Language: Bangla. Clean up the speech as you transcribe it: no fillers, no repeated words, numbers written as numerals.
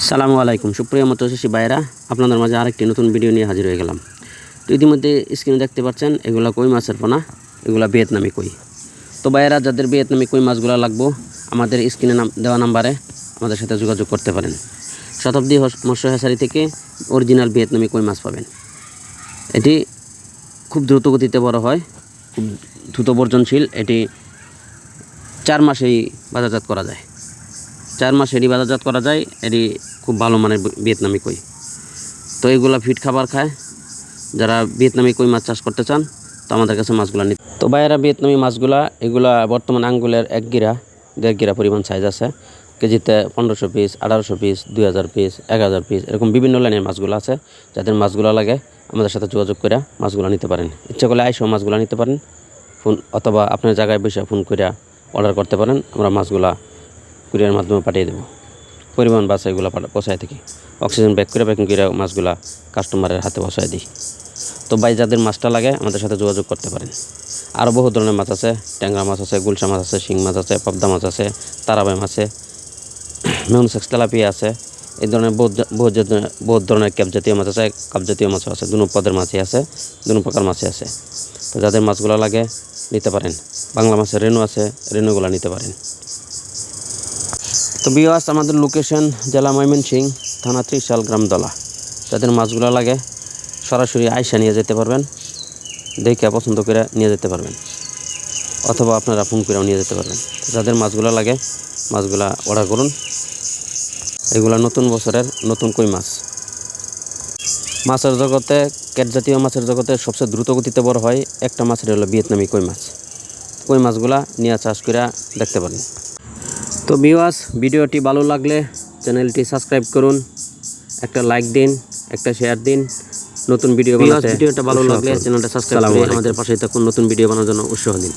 সালামু আলাইকুম সুপ্রিয় মৎস্যচাষী ভাইরা, আপনাদের মাঝে আরেকটি নতুন ভিডিও নিয়ে হাজির হয়ে গেলাম। তো ইতিমধ্যে স্ক্রিনে দেখতে পাচ্ছেন এগুলা কই মাছের পোনা, এগুলা ভিয়েতনামি কই। তো ভাইরা, যাদের ভিয়েতনামি কই মাছগুলো লাগবো আমাদের স্ক্রিনে দেওয়া নাম্বারে আমাদের সাথে যোগাযোগ করতে পারেন। শতাব্দী মৎস্য হ্যাচারি থেকে অরিজিনাল ভিয়েতনামি কই মাছ পাবেন। এটি খুব দ্রুত গতিতে বড় হয়, খুব দ্রুত বর্জনশীল। এটি 4 মাসেই বাজারজাত করা যায়। 4 মাস এটি বাজারজাত করা যায়। এটি খুব ভালো মানের ভিয়েতনামি কই। তো এগুলা ফিট খাবার খায়। যারা ভিয়েতনামি কই মাছ চাষ করতে চান তো আমাদের কাছে মাছগুলো নিতে। তো ভাইয়েরা, ভিয়েতনামি মাছগুলা এগুলা বর্তমান আঙ্গুলের 1 গিরা 1.5 গিরা পরিমাণ সাইজ আছে। কেজিতে 1500 পিস, 1800 পিস, 2000 পিস, 1000 পিস, এরকম বিভিন্ন লাইনের মাছগুলো আছে। যাদের মাছগুলো লাগে আমাদের সাথে যোগাযোগ করে মাছগুলো নিতে পারেন। ইচ্ছা করলে আইসও মাছগুলো নিতে পারেন, ফোন অথবা আপনার জায়গায় বসে ফোন করে অর্ডার করতে পারেন। আমরা মাছগুলা কুরিয়ার মাধ্যমে পাঠিয়ে দেবো। পরিবহন বাসে এগুলো পৌঁছায় থাকি। অক্সিজেন ব্যাগ করে প্যাকিং করে মাছগুলা কাস্টমারের হাতে পৌঁছায় দিই। তো ভাই, যাদের মাছটা লাগে আমাদের সাথে যোগাযোগ করতে পারেন। আরও বহু ধরনের মাছ আছে। ট্যাংরা মাছ আছে, গুলশা মাছ আছে, শিং মাছ আছে, পাবদা মাছ আছে, তারাবাই মাছ আছে, মেউনসেক্স তেলাপিয়া আছে। এই ধরনের বহুত ধরনের ক্যাপ জাতীয় মাছ আছে, কাপ জাতীয় মাছও আছে। দুনো পদের মাছই আছে, দুনো প্রকার মাছই আছে। তো যাদের মাছগুলো লাগে নিতে পারেন। বাংলা মাছের রেনু আছে, রেনুগুলো নিতে পারেন। তো ভিউয়ার্স, আমাদের লোকেশন জেলা ময়মনসিংহ, থানা ত্রিশাল, গ্রাম দলা। যাদের মাছগুলো লাগে সরাসরি আইসা নিয়ে যেতে পারবেন, দেখে পছন্দ করে নিয়ে যেতে পারবেন, অথবা আপনারা ফোন করেও নিয়ে যেতে পারবেন। যাদের মাছগুলো লাগে মাছগুলা অর্ডার করুন। এগুলা নতুন বছরের নতুন কই মাছ। মাছের জগতে, ক্যাট জাতীয় মাছের জগতে সবচেয়ে দ্রুত গতিতে বড় হয় একটা মাছের হলো ভিয়েতনামি কই মাছ। কই মাছগুলা নিয়ে চাষ করে দেখতে পারেন। তো ভিউয়ার্স, ভিডিওটি ভালো লাগলে চ্যানেলটি সাবস্ক্রাইব করুন, একটা লাইক দিন, একটা শেয়ার দিন। নতুন ভিডিওটা ভালো লাগলে চ্যানেলটা সাবস্ক্রাইব করে আমাদের পাশে থাকুন। নতুন ভিডিও বানানোর জন্য উৎসাহ দিন।